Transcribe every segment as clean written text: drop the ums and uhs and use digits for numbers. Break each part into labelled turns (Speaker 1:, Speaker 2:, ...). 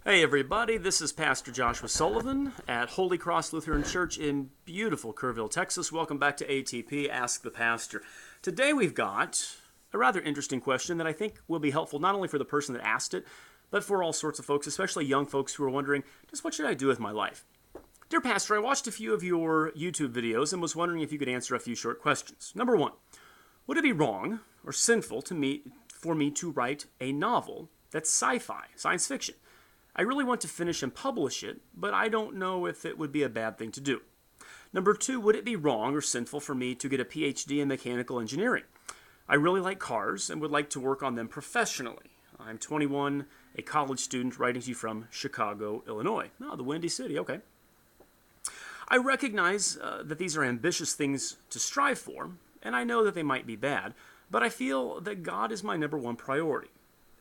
Speaker 1: Hey everybody, this is Pastor Joshua Sullivan at Holy Cross Lutheran Church in beautiful Kerrville, Texas. Welcome back to ATP, Ask the Pastor. Today we've got a rather interesting question that I think will be helpful not only for the person that asked it, but for all sorts of folks, especially young folks who are wondering, just what should I do with my life? Dear Pastor, I watched a few of your YouTube videos and was wondering if you could answer a few short questions. Number one, would it be wrong or sinful for me to write a novel that's sci-fi, science fiction? I really want to finish and publish it, but I don't know if it would be a bad thing to do. Number two, would it be wrong or sinful for me to get a PhD in mechanical engineering? I really like cars and would like to work on them professionally. I'm 21, a college student writing to you from Chicago, Illinois. Oh, the Windy City, okay. I recognize that these are ambitious things to strive for, and I know that they might be bad, but I feel that God is my number one priority.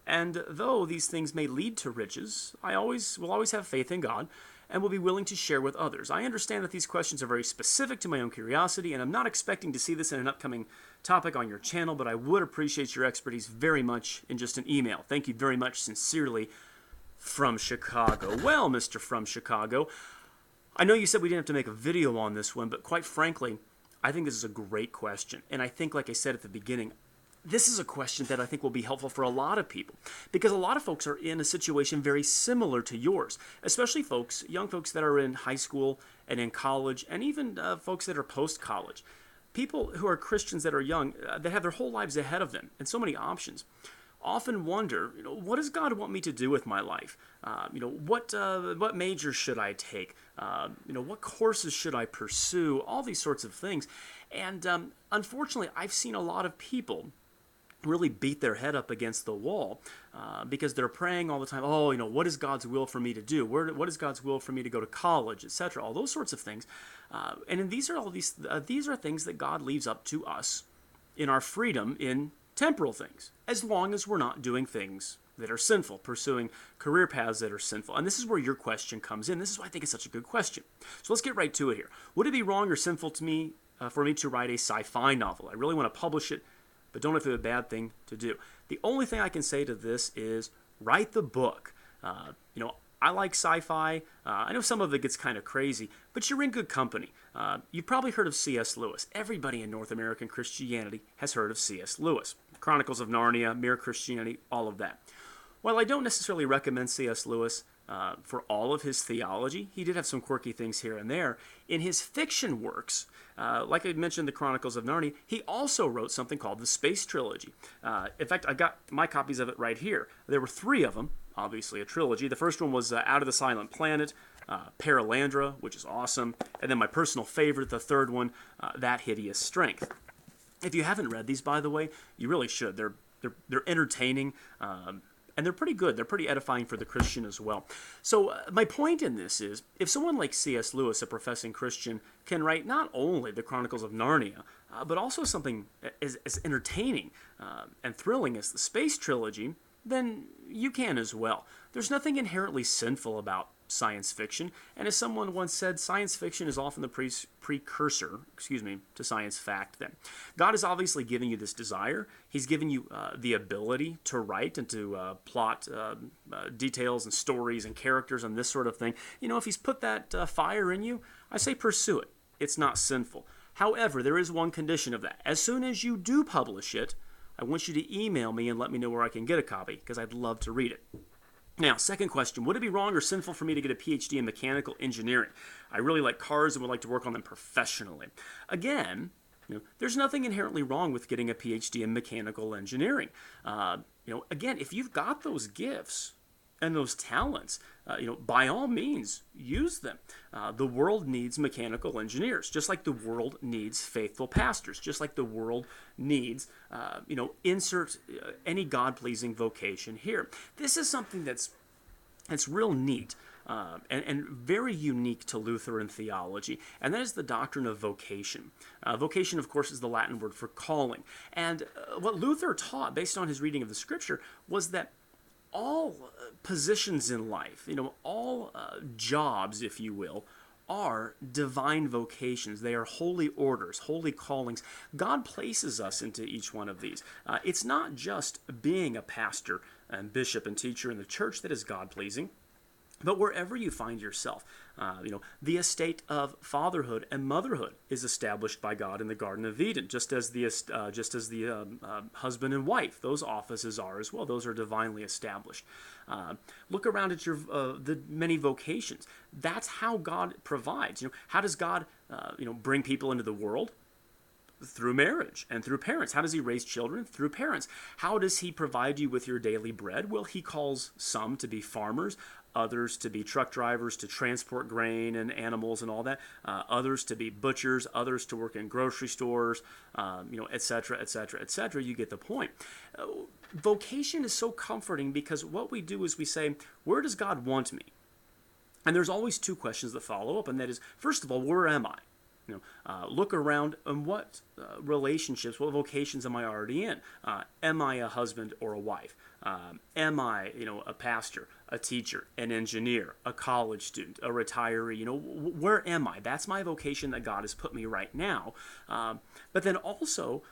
Speaker 1: And though these things may lead to riches, I will always have faith in God and will be willing to share with others. I understand that these questions are very specific to my own curiosity, and I'm not expecting to see this in an upcoming topic on your channel, but I would appreciate your expertise very much in just an email. Thank you very much, sincerely, from Chicago. Well, Mr. From Chicago, I know you said we didn't have to make a video on this one, but quite frankly, I think this is a great question. And I think, like I said at the beginning, this is a question that I think will be helpful for a lot of people, because a lot of folks are in a situation very similar to yours, especially young folks that are in high school and in college, and even folks that are post-college. People who are Christians that are young, that have their whole lives ahead of them and so many options, often wonder, what does God want me to do with my life? What major should I take? What courses should I pursue? All these sorts of things. And unfortunately, I've seen a lot of people really beat their head up against the wall because they're praying all the time, what is God's will for me to do? What is God's will for me to go to college, etc.? All those sorts of things. These are things that God leaves up to us in our freedom in temporal things, as long as we're not doing things that are sinful, pursuing career paths that are sinful. And this is where your question comes in. This is why I think it's such a good question. So let's get right to it here. Would it be wrong or sinful for me to write a sci-fi novel? I really want to publish it, but don't know if it's a bad thing to do. The only thing I can say to this is write the book. I like sci-fi. I know some of it gets kind of crazy, but you're in good company. You've probably heard of C.S. Lewis. Everybody in North American Christianity has heard of C.S. Lewis. Chronicles of Narnia, Mere Christianity, all of that. While I don't necessarily recommend C.S. Lewis for all of his theology, he did have some quirky things here and there. In his fiction works, like I mentioned, the Chronicles of Narnia, he also wrote something called the Space Trilogy. In fact, I got my copies of it right here. There were 3 of them, obviously a trilogy. The first one was Out of the Silent Planet, Paralandra, which is awesome, and then my personal favorite, the third one, That Hideous Strength. If you haven't read these, by the way, you really should. They're entertaining, and they're pretty good. They're pretty edifying for the Christian as well. So my point in this is, if someone like C.S. Lewis, a professing Christian, can write not only the Chronicles of Narnia, but also something as entertaining and thrilling as the Space Trilogy, then you can as well. There's nothing inherently sinful about science fiction, and as someone once said, science fiction is often the precursor to science fact. Then God has obviously given you this desire. He's given you the ability to write and to plot details and stories and characters and this sort of thing. If he's put that fire in you, I say pursue it. It's not sinful. However, there is one condition of that. As soon as you do publish it, I want you to email me and let me know where I can get a copy, because I'd love to read it. Now, second question, would it be wrong or sinful for me to get a PhD in mechanical engineering? I really like cars and would like to work on them professionally. Again, there's nothing inherently wrong with getting a PhD in mechanical engineering. Again, if you've got those gifts and those talents, by all means, use them. The world needs mechanical engineers, just like the world needs faithful pastors, just like the world needs, insert any God-pleasing vocation here. This is something that's real neat and very unique to Lutheran theology, and that is the doctrine of vocation. Vocation, of course, is the Latin word for calling. And what Luther taught, based on his reading of the Scripture, was that all positions in life, all jobs, if you will, are divine vocations. They are holy orders, holy callings. God places us into each one of these. It's not just being a pastor and bishop and teacher in the church that is God-pleasing. But wherever you find yourself, the estate of fatherhood and motherhood is established by God in the Garden of Eden, just as the husband and wife, those offices are as well. Those are divinely established. Look around at the many vocations. That's how God provides. How does God bring people into the world? Through marriage and through parents. How does he raise children? Through parents. How does he provide you with your daily bread? Well, he calls some to be farmers, others to be truck drivers to transport grain and animals and all that, others to be butchers, others to work in grocery stores, et cetera, et cetera, et cetera. You get the point. Vocation is so comforting because what we do is we say, where does God want me? And there's always two questions that follow up, and that is, first of all, where am I? Look around and what relationships, what vocations am I already in? Am I a husband or a wife? Am I, a pastor, a teacher, an engineer, a college student, a retiree? Where am I? That's my vocation that God has put me right now. But then also,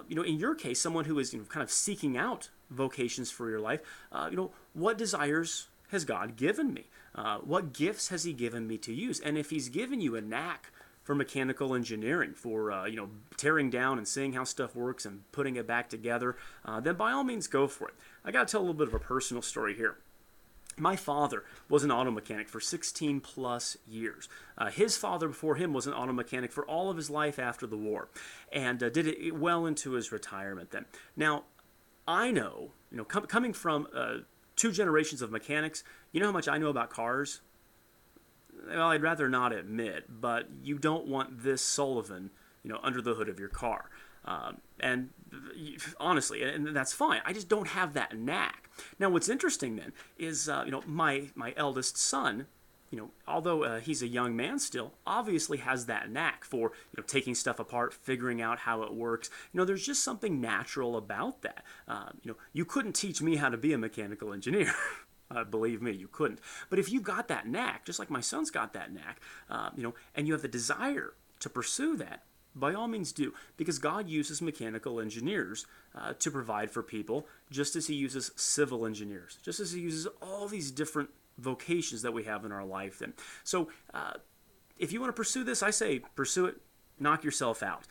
Speaker 1: in your case, someone who is kind of seeking out vocations for your life, what desires has God given me? What gifts has he given me to use? And if he's given you a knack for mechanical engineering, for tearing down and seeing how stuff works and putting it back together, then by all means go for it. I got to tell a little bit of a personal story here. My father was an auto mechanic for 16 plus years. His father before him was an auto mechanic for all of his life after the war, and did it well into his retirement then. Now, I know, coming from 2 generations of mechanics, you know how much I know about cars? Well, I'd rather not admit, but you don't want this Sullivan, under the hood of your car. And honestly, and that's fine. I just don't have that knack. Now, what's interesting then is, my eldest son, although he's a young man still, obviously has that knack for, taking stuff apart, figuring out how it works. There's just something natural about that. You couldn't teach me how to be a mechanical engineer. Believe me, you couldn't. But if you got that knack, just like my son's got that knack, and you have the desire to pursue that, by all means do. Because God uses mechanical engineers to provide for people, just as he uses civil engineers, just as he uses all these different vocations that we have in our life. Then, so if you want to pursue this, I say pursue it. Knock yourself out.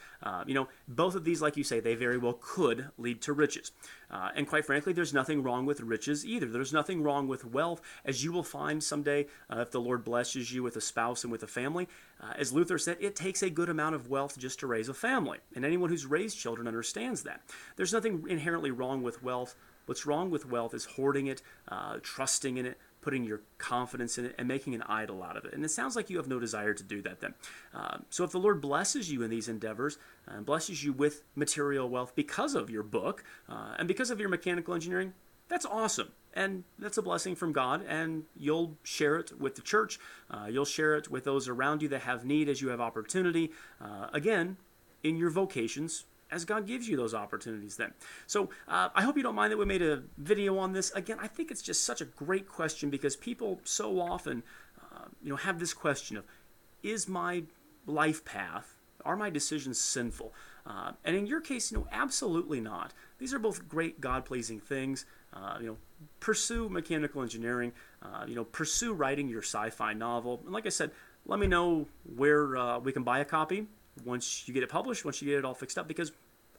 Speaker 1: Both of these, like you say, they very well could lead to riches. And quite frankly, there's nothing wrong with riches either. There's nothing wrong with wealth, as you will find someday if the Lord blesses you with a spouse and with a family. As Luther said, it takes a good amount of wealth just to raise a family. And anyone who's raised children understands that. There's nothing inherently wrong with wealth. What's wrong with wealth is hoarding it, trusting in it, putting your confidence in it, and making an idol out of it. And it sounds like you have no desire to do that then. So if the Lord blesses you in these endeavors, and blesses you with material wealth because of your book, and because of your mechanical engineering, that's awesome. And that's a blessing from God, and you'll share it with the church. You'll share it with those around you that have need as you have opportunity. Again, in your vocations, as God gives you those opportunities then. So I hope you don't mind that we made a video on this. Again, I think it's just such a great question because people so often have this question of, is my life path, are my decisions sinful? And in your case, absolutely not. These are both great God-pleasing things. Pursue mechanical engineering, pursue writing your sci-fi novel. And like I said, let me know where we can buy a copy once you get it published, once you get it all fixed up, because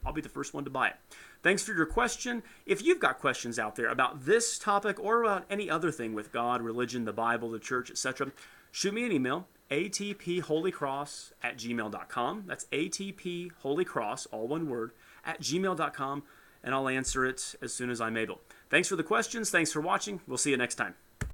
Speaker 1: I'll be the first one to buy it. Thanks for your question. If you've got questions out there about this topic or about any other thing with God, religion, the Bible, the church, etc., shoot me an email, atpholycross@gmail.com. That's atpholycross, all one word, @gmail.com, and I'll answer it as soon as I'm able. Thanks for the questions. Thanks for watching. We'll see you next time.